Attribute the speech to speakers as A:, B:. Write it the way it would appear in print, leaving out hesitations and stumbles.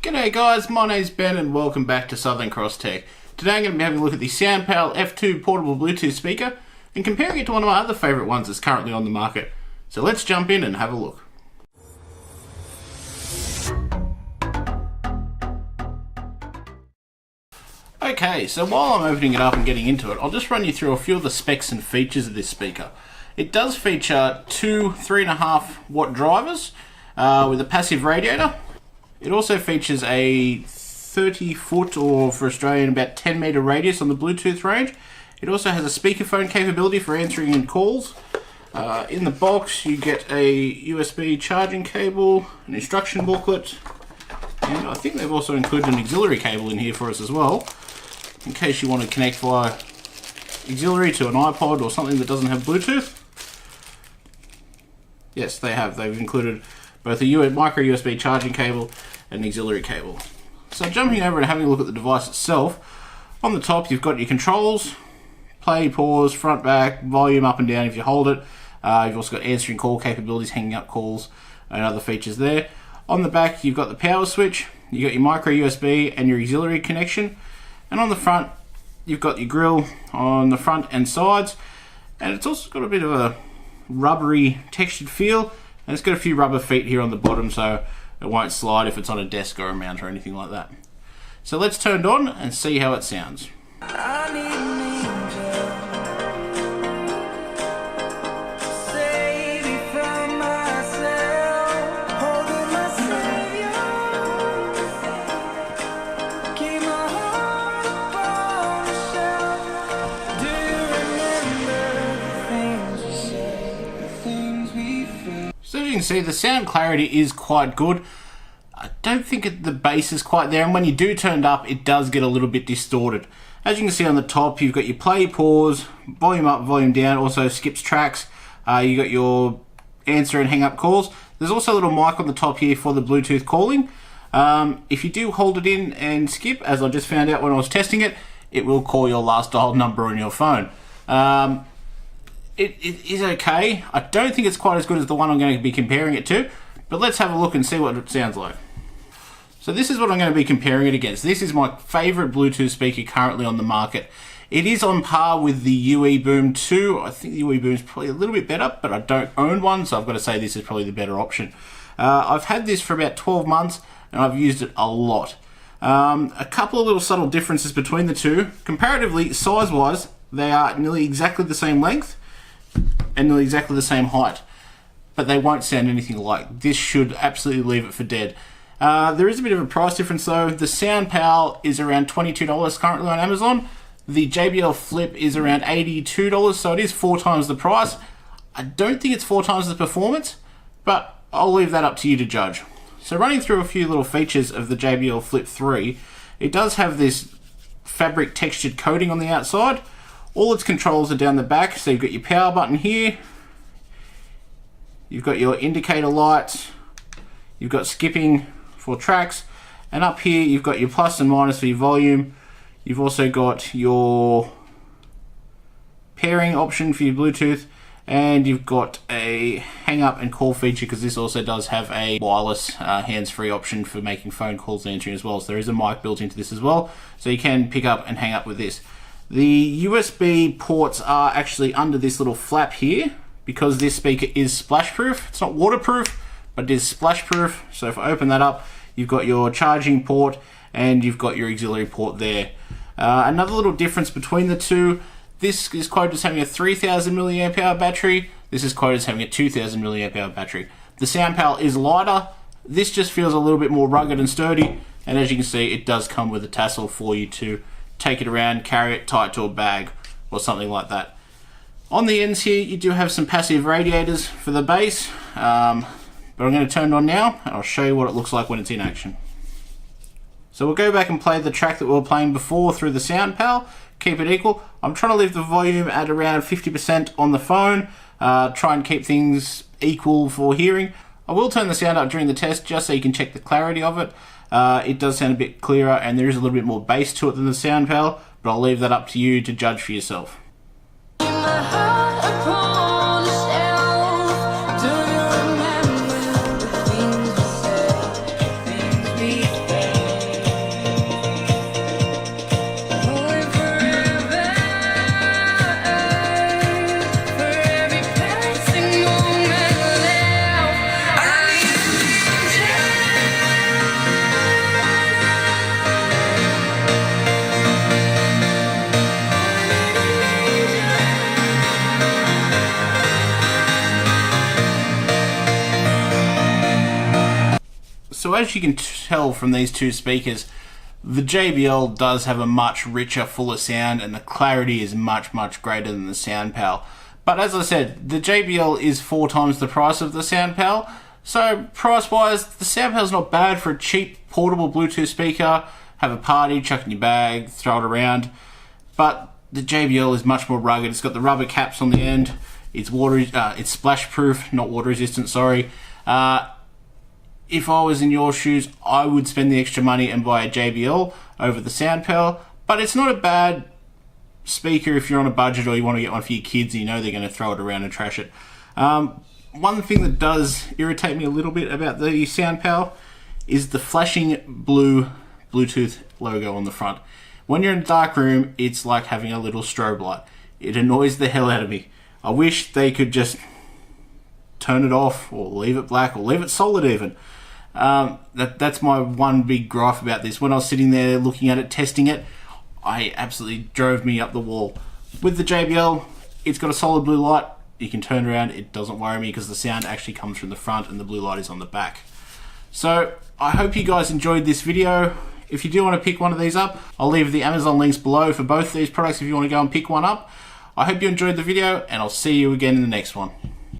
A: G'day guys, my name's Ben and welcome back to southernxtech. Today I'm going to be having a look at the Soundpal F2 portable Bluetooth speaker and comparing it to one of my other favourite ones that's currently on the market. So let's jump in and have a look. Okay, so while I'm opening it up and getting into it, I'll just run you through a few of the specs and features of this speaker. It does feature two 3.5 watt drivers with a passive radiator. It also features a 30 foot, or for Australian about 10 metre radius on the Bluetooth range. It also has a speakerphone capability for answering in calls. In the box you get a USB charging cable, an instruction booklet, and I think they've also included an auxiliary cable in here for us as well, in case you want to connect via auxiliary to an iPod or something that doesn't have Bluetooth. Yes, they have. They've included both a micro USB charging cable and an auxiliary cable. So jumping over and having a look at the device itself, on the top you've got your controls, play, pause, front, back, volume up and down if you hold it. You've also got answering call capabilities, hanging up calls, and other features there. On the back you've got the power switch, you've got your micro USB and your auxiliary connection, and on the front you've got your grill on the front and sides, and it's also got a bit of a rubbery textured feel, and it's got a few rubber feet here on the bottom so it won't slide if it's on a desk or a mount or anything like that. So let's turn it on and see how it sounds. So as you can see, the sound clarity is quite good. I don't think the bass is quite there, and when you do turn it up, it does get a little bit distorted. As you can see on the top, you've got your play, pause, volume up, volume down, also skips tracks. You got your answer and hang up calls. There's also a little mic on the top here for the Bluetooth calling. If you do hold it in and skip, as I just found out when I was testing it, it will call your last dialed number on your phone. It is okay. I don't think it's quite as good as the one I'm going to be comparing it to, but let's have a look and see what it sounds like. So this is what I'm going to be comparing it against. This is my favourite Bluetooth speaker currently on the market. It is on par with the UE Boom 2. I think the UE Boom is probably a little bit better, but I don't own one, so I've got to say this is probably the better option. I've had this for about 12 months, and I've used it a lot. A couple of little subtle differences between the two. Comparatively, size-wise, they are nearly exactly the same length and nearly exactly the same height, but they won't sound anything alike. This should absolutely leave it for dead. There is a bit of a price difference though. The Soundpal is around $22 currently on Amazon. The JBL Flip is around $82, so it is 4 times the price. I don't think it's 4 times the performance, but I'll leave that up to you to judge. So running through a few little features of the JBL Flip 3, it does have this fabric textured coating on the outside. All its controls are down the back, so you've got your power button here, you've got your indicator lights, you've got skipping for tracks, and up here you've got your plus and minus for your volume. You've also got your pairing option for your Bluetooth, and you've got a hang up and call feature, because this also does have a wireless hands-free option for making phone calls and answering as well. So there is a mic built into this as well, so you can pick up and hang up with this. The USB ports are actually under this little flap here, because this speaker is splash proof. It's not waterproof, but it is splash proof. So if I open that up, you've got your charging port and you've got your auxiliary port there. Another little difference between the two, this is quoted as having a 3000 milliamp hour battery. This is quoted as having a 2000 milliamp hour battery. The Soundpal is lighter. This just feels a little bit more rugged and sturdy, and as you can see, it does come with a tassel for you to take it around, carry it tight to a bag or something like that. On the ends here you do have some passive radiators for the bass, but I'm going to turn it on now and I'll show you what it looks like when it's in action. So we'll go back and play the track that we were playing before through the Soundpal, keep it equal. I'm trying to leave the volume at around 50% on the phone, try and keep things equal for hearing. I will turn the sound up during the test just so you can check the clarity of it. It does sound a bit clearer, and there is a little bit more bass to it than the Soundpal, but I'll leave that up to you to judge for yourself. So as you can tell from these two speakers, the JBL does have a much richer, fuller sound, and the clarity is much greater than the Soundpal. But as I said, the JBL is 4 times the price of the Soundpal. So price-wise, the Soundpal's not bad for a cheap portable Bluetooth speaker. Have a party, chuck it in your bag, throw it around. But the JBL is much more rugged. It's got the rubber caps on the end. It's it's splash-proof, not water-resistant. Sorry. If I was in your shoes, I would spend the extra money and buy a JBL over the Soundpal. But it's not a bad speaker if you're on a budget or you want to get one for your kids and you know they're going to throw it around and trash it. One thing that does irritate me a little bit about the Soundpal is the flashing blue Bluetooth logo on the front. When you're in a dark room, it's like having a little strobe light. It annoys the hell out of me. I wish they could just turn it off or leave it black or leave it solid even. That's my one big gripe about this. When I was sitting there looking at it, testing it, I absolutely drove me up the wall. With the JBL, it's got a solid blue light. You can turn around, it doesn't worry me because the sound actually comes from the front and the blue light is on the back. So I hope you guys enjoyed this video. If you do want to pick one of these up, I'll leave the Amazon links below for both these products if you want to go and pick one up. I hope you enjoyed the video, and I'll see you again in the next one.